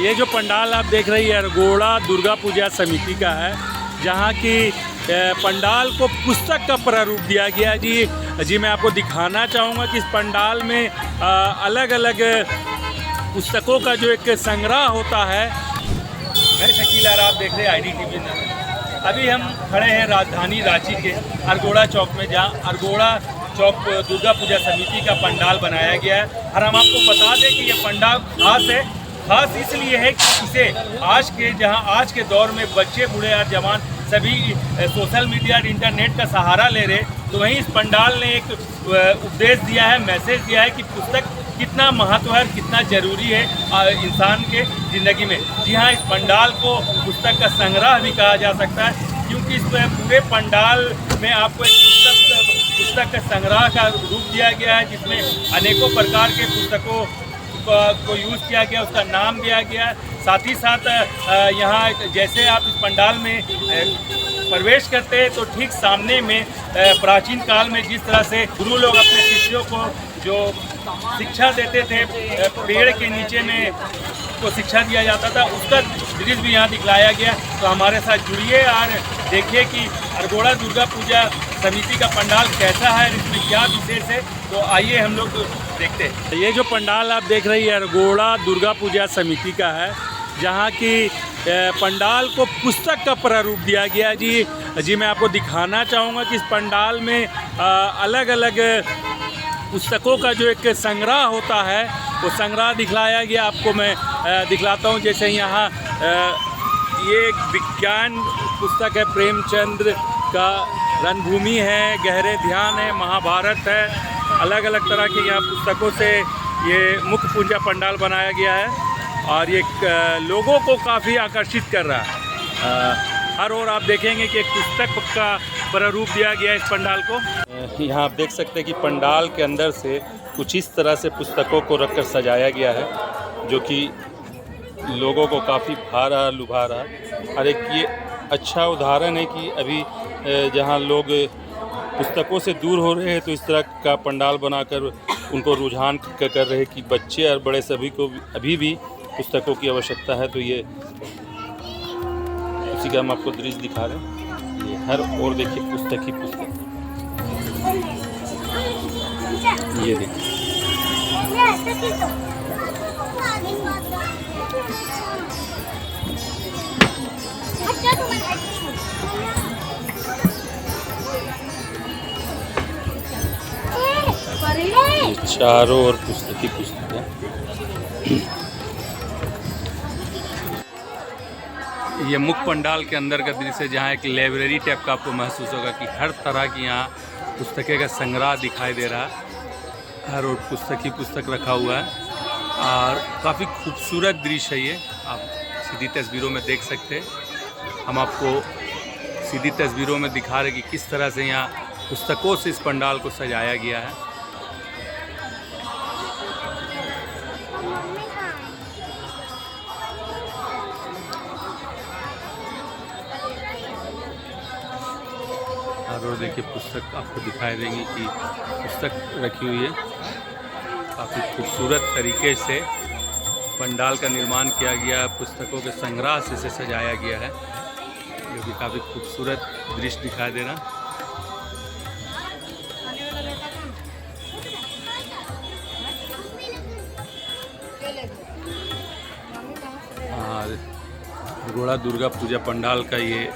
ये जो पंडाल आप देख रही है अरगोड़ा दुर्गा पूजा समिति का है, जहाँ की पंडाल को पुस्तक का प्रारूप दिया गया है। जी मैं आपको दिखाना चाहूँगा कि इस पंडाल में अलग अलग पुस्तकों का जो एक संग्रह होता है। मैं शकील आर, आप देख रहे हैं IDTV। अभी हम खड़े हैं राजधानी रांची के अरगोड़ा चौक में, जहाँ अरगोड़ा चौक दुर्गा पूजा समिति का पंडाल बनाया गया है। और हम आपको बता दें कि ये पंडाल खास है। खास इसलिए है कि इसे आज के दौर में बच्चे बूढ़े और जवान सभी सोशल मीडिया और इंटरनेट का सहारा ले रहे, तो वहीं इस पंडाल ने एक उपदेश दिया है, मैसेज दिया है कि पुस्तक कितना महत्व है, कितना ज़रूरी है इंसान के ज़िंदगी में। जी हाँ, इस पंडाल को पुस्तक का संग्रह भी कहा जा सकता है, क्योंकि इस पूरे पंडाल में आपको एक पुस्तक का संग्रह का रूप दिया गया है, जिसमें अनेकों प्रकार के पुस्तकों को यूज़ किया गया, उसका नाम दिया गया। साथ ही साथ यहाँ जैसे आप इस पंडाल में प्रवेश करते हैं तो ठीक सामने में प्राचीन काल में जिस तरह से गुरु लोग अपने शिष्यों को जो शिक्षा देते थे, पेड़ के नीचे में को शिक्षा दिया जाता था, उसका दृश्य भी यहाँ दिखलाया गया। तो हमारे साथ जुड़िए और देखिए कि अरगोड़ा दुर्गा पूजा समिति का पंडाल कैसा है, इसमें क्या विशेष है। तो आइए हम लोग देखते हैं। ये जो पंडाल आप देख रही है अरगोड़ा दुर्गा पूजा समिति का है, जहाँ की पंडाल को पुस्तक का प्रारूप दिया गया है। जी मैं आपको दिखाना चाहूँगा कि इस पंडाल में अलग अलग पुस्तकों का जो एक संग्रह होता है, वो संग्रह दिखलाया गया। आपको मैं दिखलाता हूँ। जैसे यहाँ ये एक विज्ञान पुस्तक है, प्रेमचंद्र का रणभूमि है, गहरे ध्यान है, महाभारत है। अलग अलग तरह के यहाँ पुस्तकों से ये मुख्य पूजा पंडाल बनाया गया है और ये लोगों को काफ़ी आकर्षित कर रहा है। हर ओर आप देखेंगे कि एक पुस्तक का प्रारूप दिया गया है इस पंडाल को। यहाँ आप देख सकते हैं कि पंडाल के अंदर से कुछ इस तरह से पुस्तकों को रखकर सजाया गया है, जो कि लोगों को काफ़ी भा रहा, लुभा रहा। और एक ये अच्छा उदाहरण है कि अभी जहाँ लोग पुस्तकों से दूर हो रहे हैं, तो इस तरह का पंडाल बनाकर उनको रुझान कर रहे हैं कि बच्चे और बड़े सभी को अभी भी पुस्तकों की आवश्यकता है। तो ये उसी का हम आपको दृश्य दिखा रहे हैं। ये हर ओर देखिए पुस्तक ही पुस्तक। ये देखिए चारों ओर पुस्तक ही पुस्तक है। ये मुख्य पंडाल के अंदर का दृश्य है, जहाँ एक लाइब्रेरी टाइप का आपको महसूस होगा कि हर तरह की यहाँ पुस्तकें का संग्रह दिखाई दे रहा है। हर ओर पुस्तक ही पुस्तक रखा हुआ है और काफ़ी खूबसूरत दृश्य है। ये आप सीधी तस्वीरों में देख सकते हैं। हम आपको सीधी तस्वीरों में दिखा रहे कि किस तरह से यहाँ पुस्तकों से इस पंडाल को सजाया गया है। और देखिए पुस्तक आपको दिखाई देंगी कि पुस्तक रखी हुई है। काफ़ी खूबसूरत तरीके से पंडाल का निर्माण किया गया है, पुस्तकों के संग्रह से इसे सजाया गया है, जो कि काफ़ी खूबसूरत दृश्य दिखाई दे रहा। और अरगोड़ा दुर्गा पूजा पंडाल का ये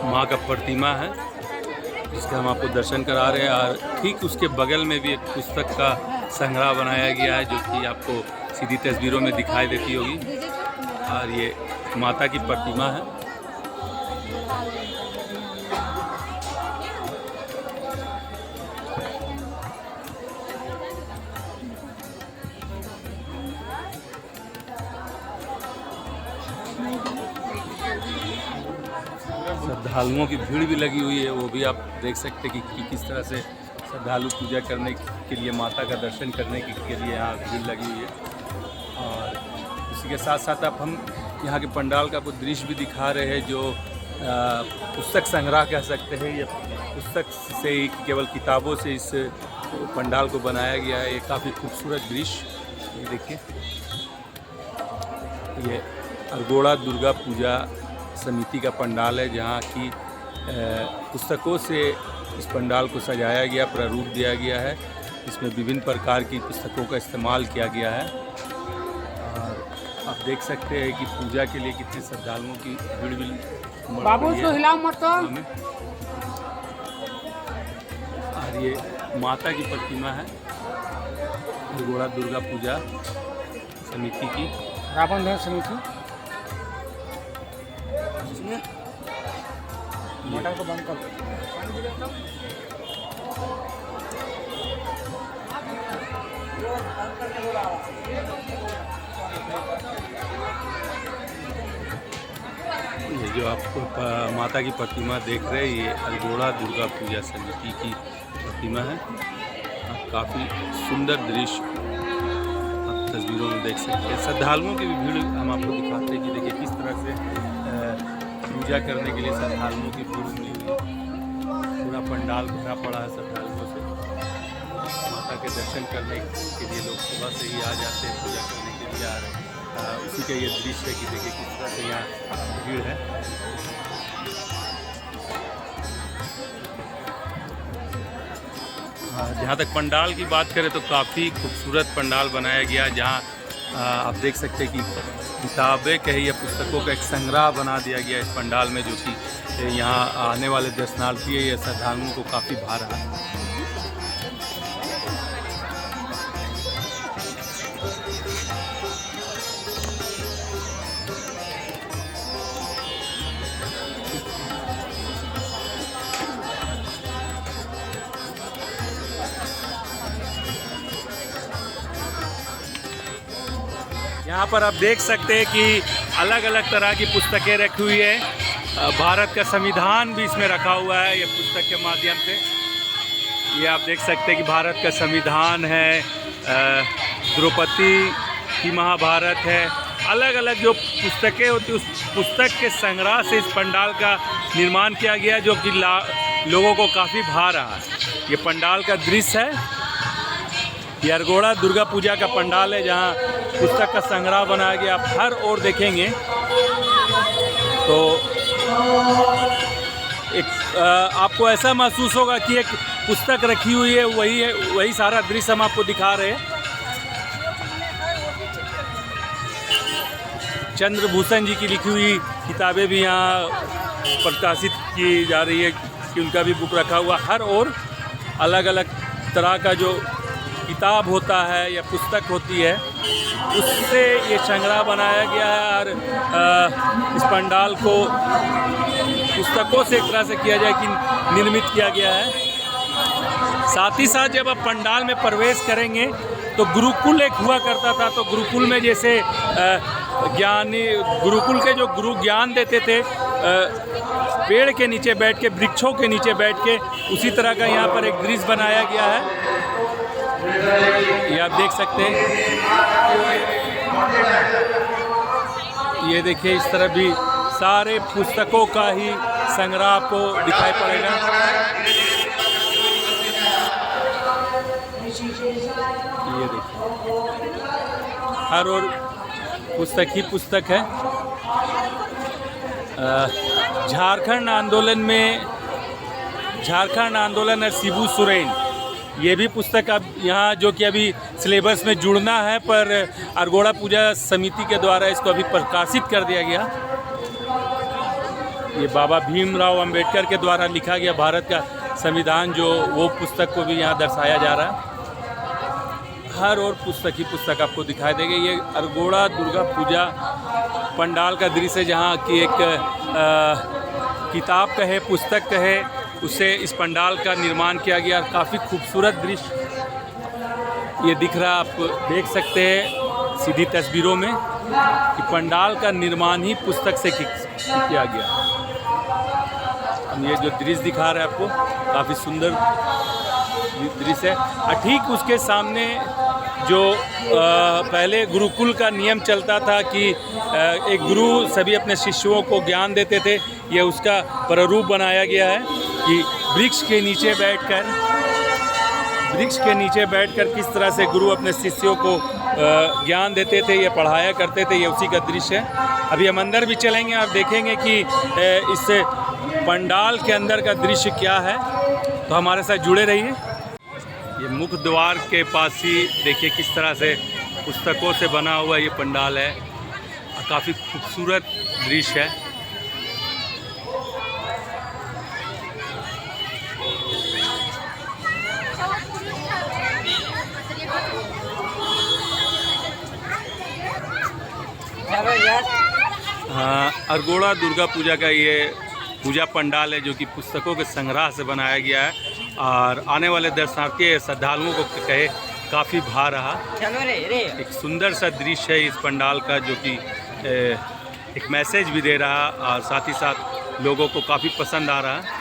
माँ का प्रतिमा है, जिसका हम आपको दर्शन करा रहे हैं। और ठीक उसके बगल में भी एक पुस्तक का संग्रह बनाया गया है, जो कि आपको सीधी तस्वीरों में दिखाई देती होगी। और ये माता की प्रतिमा है। श्रद्धालुओं की भीड़ भी लगी हुई है, वो भी आप देख सकते हैं कि किस तरह से श्रद्धालु पूजा करने के लिए, माता का दर्शन करने के लिए यहाँ भीड़ लगी हुई है। और इसी के साथ साथ अब हम यहाँ के पंडाल का कुछ दृश्य भी दिखा रहे हैं, जो पुस्तक संग्रह कह सकते हैं। ये पुस्तक से ही, केवल किताबों से इस पंडाल को बनाया गया है। ये काफ़ी खूबसूरत दृश्य, ये देखिए। ये अरगोड़ा दुर्गा पूजा समिति का पंडाल है, जहाँ की पुस्तकों से इस पंडाल को सजाया गया, प्रारूप दिया गया है। इसमें विभिन्न प्रकार की पुस्तकों का इस्तेमाल किया गया है और आप देख सकते हैं कि पूजा के लिए कितने श्रद्धालुओं की भीड़ भी बाबू तो हिलाओ मत। और ये माता की प्रतिमा है अरगोड़ा दुर्गा पूजा समिति की, रावण दहन समिति। मोटर को बंद कर। ये जो आपको माता की प्रतिमा देख रहे हैं, ये अरगोड़ा दुर्गा पूजा समिति की प्रतिमा है। आप काफ़ी सुंदर दृश्य आप तस्वीरों में देख सकते हैं। श्रद्धालुओं की भी भीड़ हम आपको दिखाते हैं कि देखिए किस तरह से पूजा करने के लिए श्रद्धालुओं की भीड़ उमड़ी हुई है। पूरा पंडाल भरा पड़ा है श्रद्धालुओं से। माता के दर्शन करने के लिए लोग सुबह से ही आ जाते हैं, पूजा करने के लिए आ रहे हैं। उसी का ये दृश्य है कि देखिए किस तरह से यहाँ भीड़ है। जहाँ तक पंडाल की बात करें तो काफ़ी खूबसूरत पंडाल बनाया गया, जहाँ आप देख सकते हैं कि किताबें कही या पुस्तकों का एक संग्रह बना दिया गया इस पंडाल में, जो कि यहाँ आने वाले दर्शनार्थी या श्रद्धालुओं को काफ़ी भा रहा है। यहाँ पर आप देख सकते हैं कि अलग अलग तरह की पुस्तकें रखी हुई है। भारत का संविधान भी इसमें रखा हुआ है ये पुस्तक के माध्यम से। ये आप देख सकते हैं कि भारत का संविधान है, द्रौपदी की महाभारत है। अलग अलग जो पुस्तकें होती है उस पुस्तक के संग्रह से इस पंडाल का निर्माण किया गया, जो कि लोगों को काफ़ी भा रहा है। ये पंडाल का दृश्य है। ये अरगोड़ा दुर्गा पूजा का पंडाल है, जहाँ पुस्तक का संग्रह बनाया गया। आप हर ओर देखेंगे तो एक आपको ऐसा महसूस होगा कि एक पुस्तक रखी हुई है, वही सारा दृश्य हम आपको दिखा रहे हैं। चंद्रभूषण जी की लिखी हुई किताबें भी यहाँ प्रकाशित की जा रही है कि उनका भी बुक रखा हुआ। हर ओर अलग अलग तरह का जो किताब होता है या पुस्तक होती है, उससे ये संग्रह बनाया गया है। और इस पंडाल को पुस्तकों से एक तरह से किया जाए कि निर्मित किया गया है। साथ ही साथ जब आप पंडाल में प्रवेश करेंगे तो गुरुकुल एक हुआ करता था, तो गुरुकुल में जैसे ज्ञानी गुरुकुल के जो गुरु ज्ञान देते थे पेड़ के नीचे बैठ के, वृक्षों के नीचे बैठ के, उसी तरह का यहाँ पर एक दृश्य बनाया गया है। ये आप देख सकते हैं। ये देखिए इस तरह भी सारे पुस्तकों का ही संग्रह आपको दिखाई पड़ेगा। ये देखिए हर ओर पुस्तक ही पुस्तक है। झारखंड आंदोलन और शिबू सोरेन, ये भी पुस्तक अब यहाँ जो कि अभी सिलेबस में जुड़ना है, पर अरगोड़ा पूजा समिति के द्वारा इसको अभी प्रकाशित कर दिया गया। ये बाबा भीमराव अंबेडकर के द्वारा लिखा गया भारत का संविधान, जो वो पुस्तक को भी यहाँ दर्शाया जा रहा है। हर और पुस्तक ही पुस्तक आपको दिखाई देगी। ये अरगोड़ा दुर्गा पूजा पंडाल का दृश्य है, जहाँ की एक किताब कहे, पुस्तक कहे, उससे इस पंडाल का निर्माण किया गया। काफ़ी खूबसूरत दृश्य ये दिख रहा है, आप देख सकते हैं सीधी तस्वीरों में कि पंडाल का निर्माण ही पुस्तक से किया गया। हम ये जो दृश्य दिखा रहे हैं आपको, काफ़ी सुंदर दृश्य है। और ठीक उसके सामने जो पहले गुरुकुल का नियम चलता था कि एक गुरु सभी अपने शिष्यों को ज्ञान देते थे, ये उसका प्रारूप बनाया गया है कि वृक्ष के नीचे बैठकर किस तरह से गुरु अपने शिष्यों को ज्ञान देते थे, ये पढ़ाया करते थे, ये उसी का दृश्य है। अभी हम अंदर भी चलेंगे और देखेंगे कि इस पंडाल के अंदर का दृश्य क्या है, तो हमारे साथ जुड़े रहिए। ये मुख्य द्वार के पास ही देखिए किस तरह से पुस्तकों से बना हुआ ये पंडाल है, काफ़ी खूबसूरत दृश्य है। हाँ, अरगोड़ा दुर्गा पूजा का ये पूजा पंडाल है जो कि पुस्तकों के संग्रह से बनाया गया है, और आने वाले दर्शनार्थी श्रद्धालुओं को कहे काफ़ी भा रहा। एक सुंदर सा दृश्य है इस पंडाल का जो कि एक मैसेज भी दे रहा और साथ ही साथ लोगों को काफ़ी पसंद आ रहा है।